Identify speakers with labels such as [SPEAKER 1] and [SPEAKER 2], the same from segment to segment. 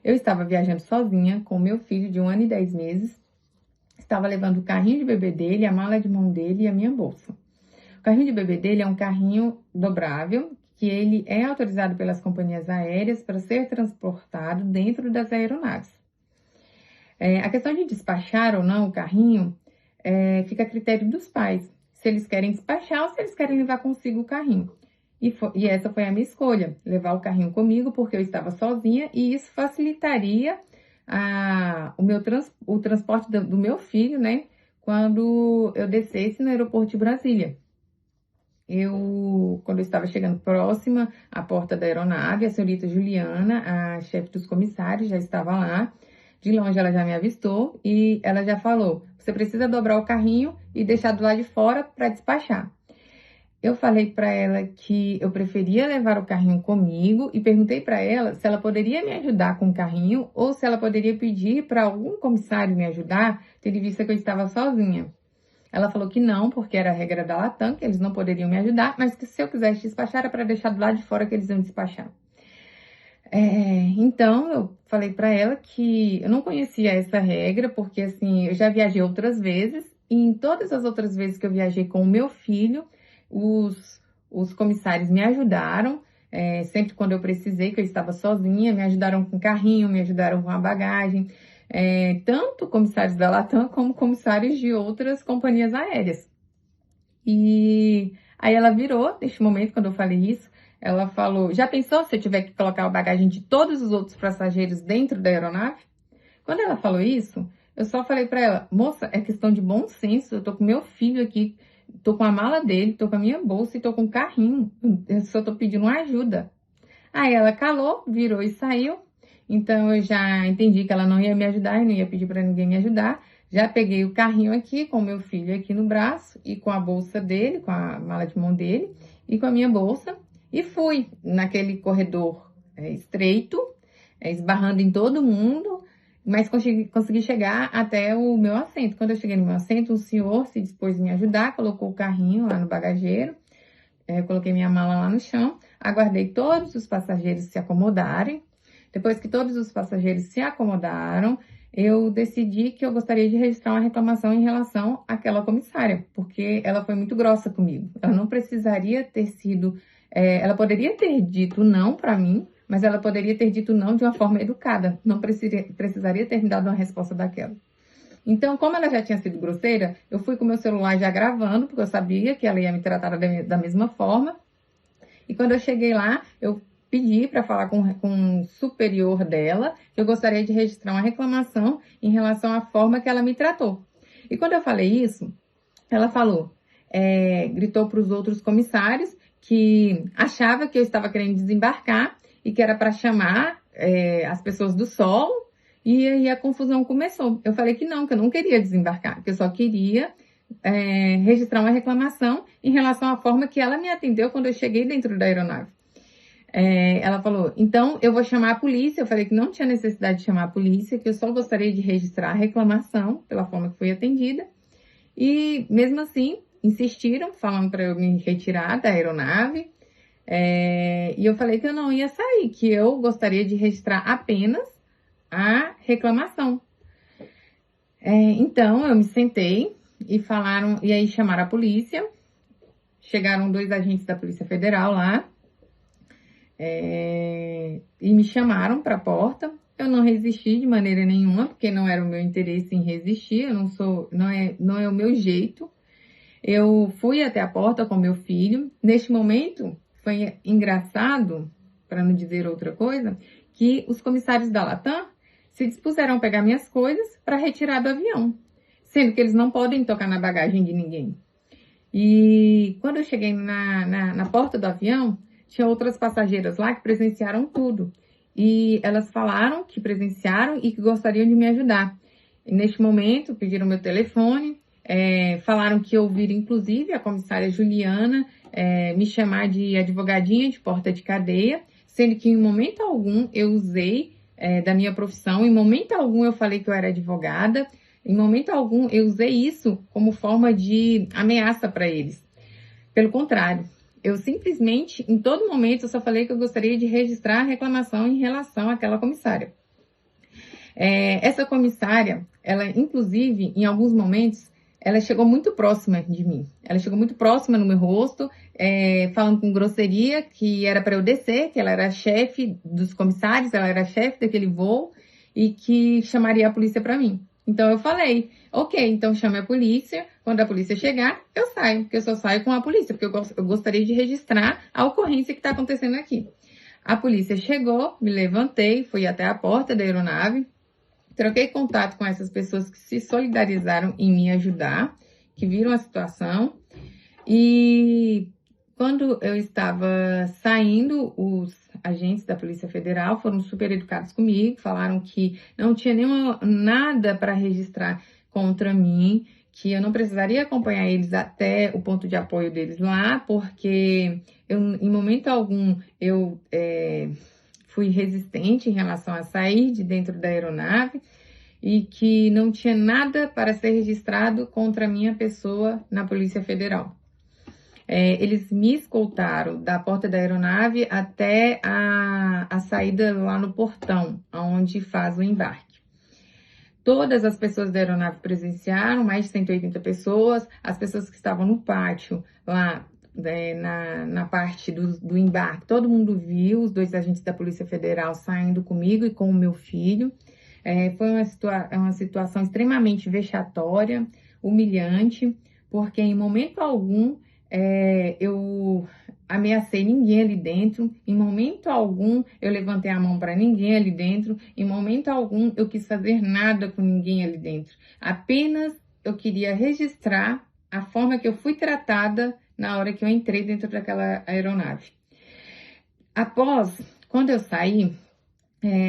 [SPEAKER 1] Eu estava viajando sozinha com meu filho de 1 ano e 10 meses. Estava levando o carrinho de bebê dele, a mala de mão dele e a minha bolsa. O carrinho de bebê dele é um carrinho dobrável, que ele é autorizado pelas companhias aéreas para ser transportado dentro das aeronaves. A questão de despachar ou não o carrinho fica a critério dos pais, se eles querem despachar ou se eles querem levar consigo o carrinho. E essa foi a minha escolha, levar o carrinho comigo, porque eu estava sozinha e isso facilitaria o transporte do meu filho, né, quando eu descesse no aeroporto de Brasília. Quando eu estava chegando próxima à porta da aeronave, a senhorita Juliana, a chefe dos comissários, já estava lá. De longe ela já me avistou e ela já falou: você precisa dobrar o carrinho e deixar do lado de fora para despachar. Eu falei para ela que eu preferia levar o carrinho comigo e perguntei para ela se ela poderia me ajudar com o carrinho ou se ela poderia pedir para algum comissário me ajudar, tendo em vista que eu estava sozinha. Ela falou que não, porque era a regra da Latam, que eles não poderiam me ajudar, mas que se eu quisesse despachar era para deixar do lado de fora que eles iam despachar. Então, eu falei para ela que eu não conhecia essa regra, porque assim, eu já viajei outras vezes, e em todas as outras vezes que eu viajei com o meu filho, os comissários me ajudaram, sempre quando eu precisei, que eu estava sozinha, me ajudaram com o carrinho, me ajudaram com a bagagem, tanto comissários da Latam como comissários de outras companhias aéreas. E aí ela virou, neste momento, quando eu falei isso, ela falou: já pensou se eu tiver que colocar a bagagem de todos os outros passageiros dentro da aeronave? Quando ela falou isso, eu só falei para ela: moça, é questão de bom senso, eu tô com meu filho aqui, tô com a mala dele, tô com a minha bolsa e tô com o carrinho, eu só tô pedindo uma ajuda. Aí ela calou, virou e saiu. Então eu já entendi que ela não ia me ajudar e não ia pedir para ninguém me ajudar. Já peguei o carrinho aqui com o meu filho aqui no braço e com a bolsa dele, com a mala de mão dele e com a minha bolsa e fui naquele corredor estreito, esbarrando em todo mundo, mas consegui chegar até o meu assento. Quando eu cheguei no meu assento, um senhor se dispôs a me ajudar, colocou o carrinho lá no bagageiro, eu coloquei minha mala lá no chão, aguardei todos os passageiros se acomodarem. Depois que todos os passageiros se acomodaram, eu decidi que eu gostaria de registrar uma reclamação em relação àquela comissária, porque ela foi muito grossa comigo. Ela não precisaria ter sido... ela poderia ter dito não para mim, mas ela poderia ter dito não de uma forma educada. Não precisaria ter me dado uma resposta daquela. Então, como ela já tinha sido grosseira, eu fui com meu celular já gravando, porque eu sabia que ela ia me tratar da mesma forma. E quando eu cheguei lá, eu pedi para falar com um superior dela, que eu gostaria de registrar uma reclamação em relação à forma que ela me tratou. E quando eu falei isso, ela falou, gritou para os outros comissários que achava que eu estava querendo desembarcar e que era para chamar as pessoas do solo, e aí a confusão começou. Eu falei que eu não queria desembarcar, que eu só queria registrar uma reclamação em relação à forma que ela me atendeu quando eu cheguei dentro da aeronave. Ela falou, então eu vou chamar a polícia. Eu falei que não tinha necessidade de chamar a polícia, que eu só gostaria de registrar a reclamação pela forma que fui atendida. E mesmo assim, insistiram, falando para eu me retirar da aeronave. E eu falei que eu não ia sair, que eu gostaria de registrar apenas a reclamação. Então eu me sentei e falaram, e aí chamaram a polícia. Chegaram 2 agentes da Polícia Federal lá. E me chamaram para a porta. Eu não resisti de maneira nenhuma, porque não era o meu interesse em resistir, não é o meu jeito. Eu fui até a porta com meu filho. Neste momento, foi engraçado, para não dizer outra coisa, que os comissários da Latam se dispuseram a pegar minhas coisas para retirar do avião, sendo que eles não podem tocar na bagagem de ninguém. E quando eu cheguei na porta do avião, tinha outras passageiras lá que presenciaram tudo. E elas falaram que presenciaram e que gostariam de me ajudar. E neste momento, pediram meu telefone, falaram que ouviram, inclusive, a comissária Juliana me chamar de advogadinha de porta de cadeia, sendo que em momento algum eu usei da minha profissão, em momento algum eu falei que eu era advogada, em momento algum eu usei isso como forma de ameaça para eles. Pelo contrário, eu simplesmente, em todo momento, eu só falei que eu gostaria de registrar a reclamação em relação àquela comissária. Essa comissária, ela, inclusive, em alguns momentos, ela chegou muito próxima de mim. Ela chegou muito próxima no meu rosto, falando com grosseria, que era para eu descer, que ela era chefe dos comissários, ela era chefe daquele voo e que chamaria a polícia para mim. Então eu falei, ok, então chame a polícia. Quando a polícia chegar, eu saio, porque eu só saio com a polícia, porque eu gostaria de registrar a ocorrência que está acontecendo aqui. A polícia chegou, me levantei, fui até a porta da aeronave, troquei contato com essas pessoas que se solidarizaram em me ajudar, que viram a situação. E quando eu estava saindo, os agentes da Polícia Federal foram super educados comigo, falaram que não tinha nada para registrar contra mim, que eu não precisaria acompanhar eles até o ponto de apoio deles lá, porque em momento algum eu fui resistente em relação a sair de dentro da aeronave e que não tinha nada para ser registrado contra a minha pessoa na Polícia Federal. Eles me escoltaram da porta da aeronave até a saída lá no portão, onde faz o embarque. Todas as pessoas da aeronave presenciaram, mais de 180 pessoas, as pessoas que estavam no pátio, lá na parte do embarque, todo mundo viu os 2 agentes da Polícia Federal saindo comigo e com o meu filho. Foi uma situação extremamente vexatória, humilhante, porque em momento algum eu ameacei ninguém ali dentro, em momento algum eu levantei a mão para ninguém ali dentro, em momento algum eu quis fazer nada com ninguém ali dentro. Apenas eu queria registrar a forma que eu fui tratada na hora que eu entrei dentro daquela aeronave. Quando eu saí,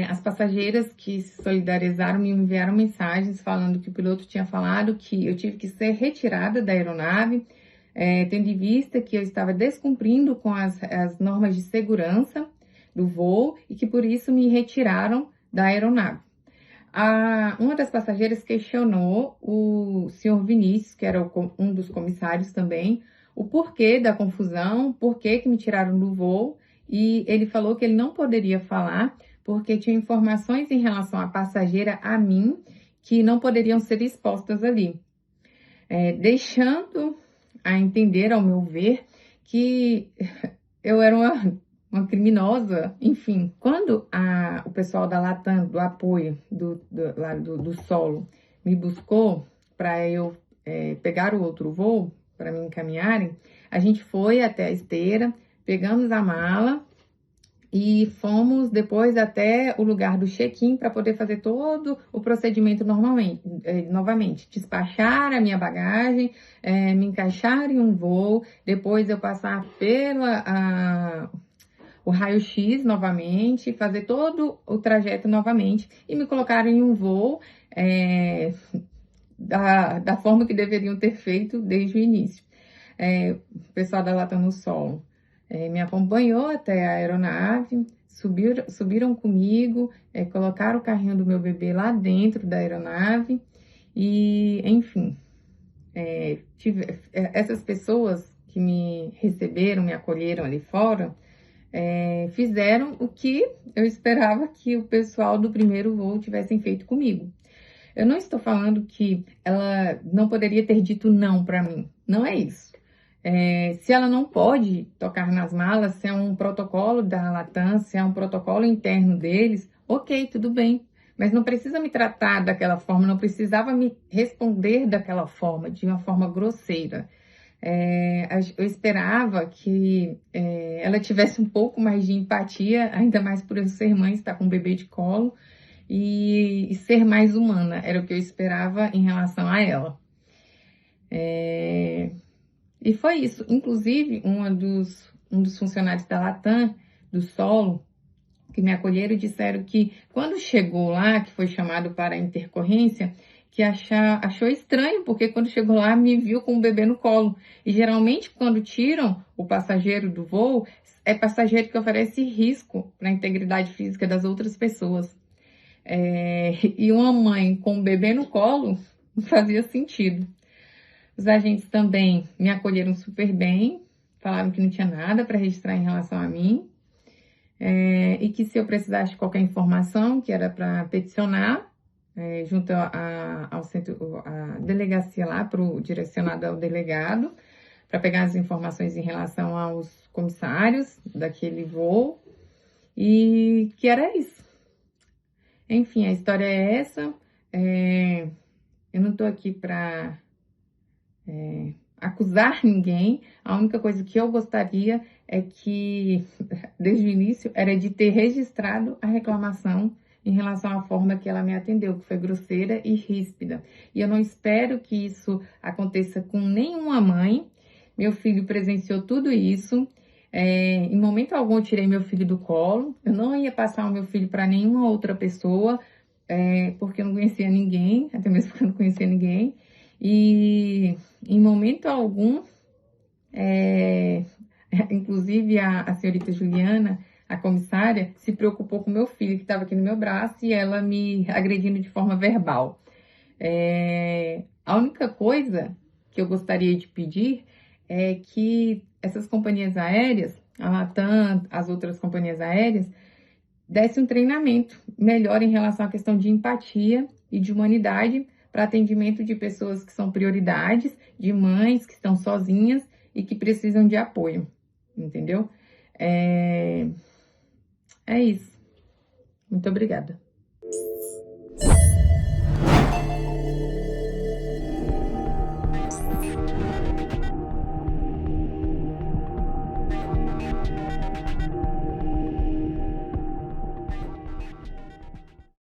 [SPEAKER 1] as passageiras que se solidarizaram me enviaram mensagens falando que o piloto tinha falado que eu tive que ser retirada da aeronave, tendo em vista que eu estava descumprindo com as normas de segurança do voo e que por isso me retiraram da aeronave. Uma das passageiras questionou o senhor Vinícius, que era um dos comissários também, o porquê da confusão, por que me tiraram do voo, e ele falou que ele não poderia falar porque tinha informações em relação à passageira a mim que não poderiam ser expostas ali, deixando a entender, ao meu ver, que eu era uma criminosa. Enfim, quando o pessoal da Latam, do apoio do solo, me buscou para eu pegar o outro voo, para me encaminharem, a gente foi até a esteira, pegamos a mala e fomos depois até o lugar do check-in para poder fazer todo o procedimento novamente, despachar a minha bagagem, me encaixar em um voo, depois eu passar o raio-x novamente, fazer todo o trajeto novamente e me colocar em um voo da forma que deveriam ter feito desde o início. O pessoal da Latam no Solo me acompanhou até a aeronave, subiram comigo, colocaram o carrinho do meu bebê lá dentro da aeronave e, enfim, essas pessoas que me receberam, me acolheram ali fora, fizeram o que eu esperava que o pessoal do primeiro voo tivessem feito comigo. Eu não estou falando que ela não poderia ter dito não para mim, não é isso. Se ela não pode tocar nas malas, se é um protocolo da Latam, se é um protocolo interno deles, ok, tudo bem. Mas não precisa me tratar daquela forma, não precisava me responder daquela forma, de uma forma grosseira. Eu esperava que ela tivesse um pouco mais de empatia, ainda mais por eu ser mãe, estar com um bebê de colo, e ser mais humana, era o que eu esperava em relação a ela. E foi isso. Inclusive, um dos funcionários da Latam, do Solo, que me acolheram, disseram que quando chegou lá, que foi chamado para a intercorrência, que achou estranho, porque quando chegou lá me viu com o bebê no colo. E geralmente quando tiram o passageiro do voo, é passageiro que oferece risco para a integridade física das outras pessoas. E uma mãe com um bebê no colo não fazia sentido. Os agentes também me acolheram super bem, falaram que não tinha nada para registrar em relação a mim, e que se eu precisasse de qualquer informação, que era para peticionar, junto ao centro, a delegacia lá, direcionada ao delegado, para pegar as informações em relação aos comissários daquele voo, e que era isso. Enfim, a história é essa. Eu não estou aqui para acusar ninguém. A única coisa que eu gostaria é que, desde o início, era de ter registrado a reclamação em relação à forma que ela me atendeu, que foi grosseira e ríspida. E eu não espero que isso aconteça com nenhuma mãe. Meu filho presenciou tudo isso. Em momento algum eu tirei meu filho do colo. Eu não ia passar o meu filho para nenhuma outra pessoa, porque eu não conhecia ninguém, até mesmo porque eu não conhecia ninguém. E em momento algum, inclusive a senhorita Juliana, a comissária, se preocupou com meu filho que estava aqui no meu braço e ela me agredindo de forma verbal. A única coisa que eu gostaria de pedir é que essas companhias aéreas, a Latam, as outras companhias aéreas, dessem um treinamento melhor em relação à questão de empatia e de humanidade para atendimento de pessoas que são prioridades, de mães que estão sozinhas e que precisam de apoio, entendeu? É isso. Muito obrigada.